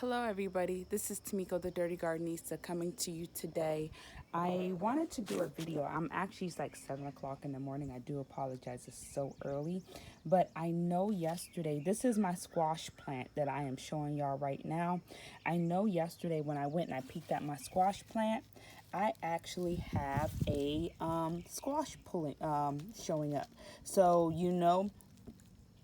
Hello everybody, this is Tamiko the Dirty Gardenista coming to you today. I wanted to do a video. It's like 7 o'clock in the morning. I do apologize, it's so early. But I know yesterday, this is my squash plant that I am showing y'all right now. I know yesterday when I went and I peeked at my squash plant, I actually have a squash showing up. So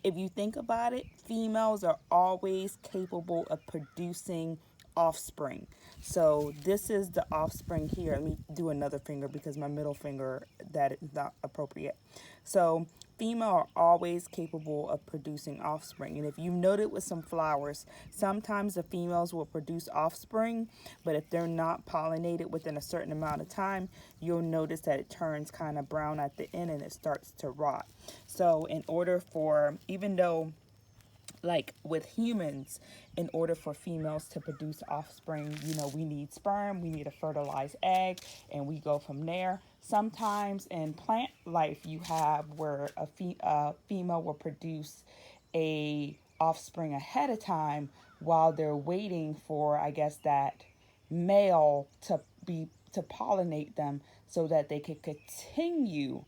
if you think about it, females are always capable of producing offspring. So this is the offspring here. Let me do another finger because my middle finger, that is not appropriate. So female are always capable of producing offspring. And if you noted with some flowers, sometimes the females will produce offspring, but if they're not pollinated within a certain amount of time, you'll notice that it turns kind of brown at the end and it starts to rot. So in order for, even though like with humans, in order for females to produce offspring, we need sperm, we need a fertilized egg, and we go from there. Sometimes in plant life, you have where a female will produce a offspring ahead of time while they're waiting for, I guess, that male to pollinate them so that they could continue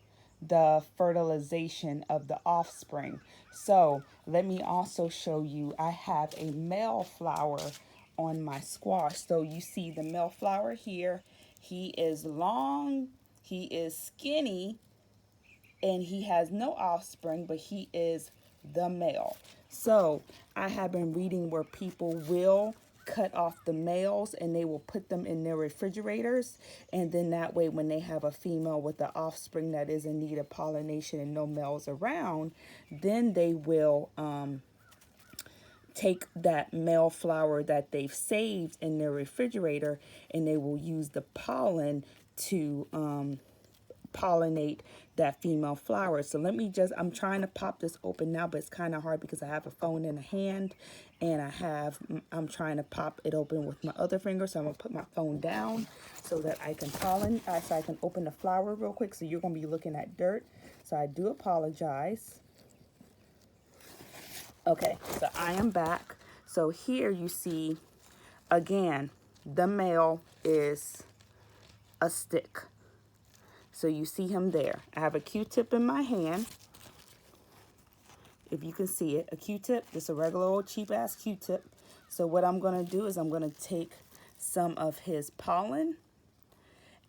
the fertilization of the offspring. So let me also show you, I have a male flower on my squash. So you see the male flower here. He is long, he is skinny, and he has no offspring, but he is the male. So I have been reading where people will cut off the males and they will put them in their refrigerators, and then that way when they have a female with the offspring that is in need of pollination and no males around, then they will take that male flower that they've saved in their refrigerator and they will use the pollen to pollinate that female flower. So I'm trying to pop this open now, but it's kind of hard because I have a phone in a hand and I'm trying to pop it open with my other finger. So I'm gonna put my phone down so that I can so I can open the flower real quick. So you're gonna be looking at dirt. So I do apologize. Okay, so I am back. So here you see, again, the male is a stick. So you see him there. I have a Q-tip in my hand. If you can see it, a Q-tip, just a regular old cheap ass Q-tip. So what I'm gonna do is I'm gonna take some of his pollen.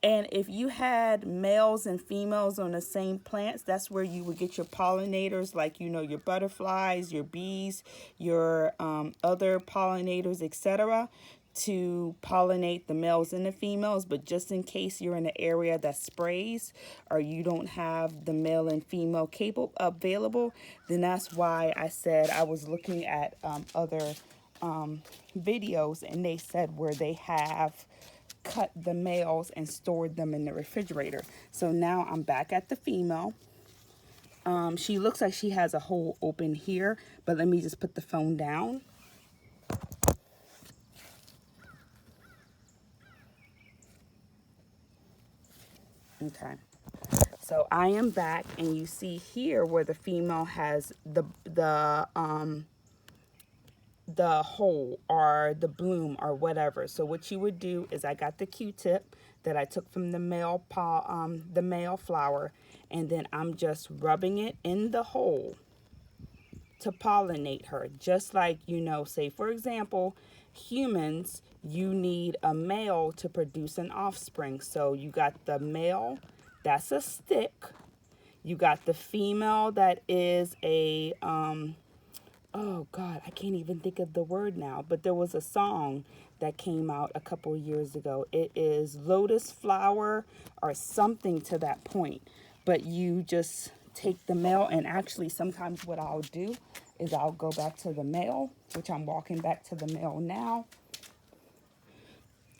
And if you had males and females on the same plants, that's where you would get your pollinators, like, your butterflies, your bees, your other pollinators, etc., to pollinate the males and the females. But just in case you're in an area that sprays or you don't have the male and female available, then that's why I said I was looking at other videos, and they said where they have cut the males and stored them in the refrigerator. So now I'm back at the female. She looks like she has a hole open here, but let me just put the phone down. Okay. So I am back, and you see here where the female has the hole or the bloom or whatever. So what you would do is, I got the Q-tip that I took from the male flower, and then I'm just rubbing it in the hole to pollinate her. Just like, say for example, humans, you need a male to produce an offspring. So you got the male, that's a stick. You got the female that is a oh God, I can't even think of the word now, but there was a song that came out a couple years ago. It is Lotus Flower or something to that point. But you just take the male, and actually sometimes what I'll do is I'll go back to the male, which I'm walking back to the male now.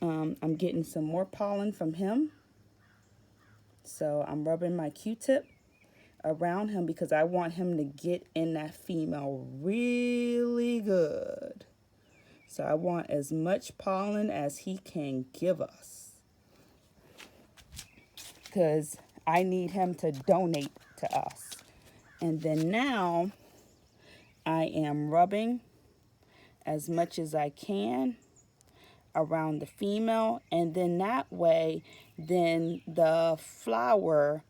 I'm getting some more pollen from him. So I'm rubbing my Q-tip around him because I want him to get in that female really good. So I want as much pollen as he can give us, because I need him to donate to us. And then now I am rubbing as much as I can around the female, and then that way then the flower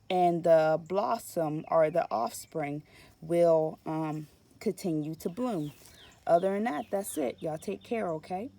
and the blossom or the offspring will continue to bloom. Other than that, that's it. Y'all take care, okay?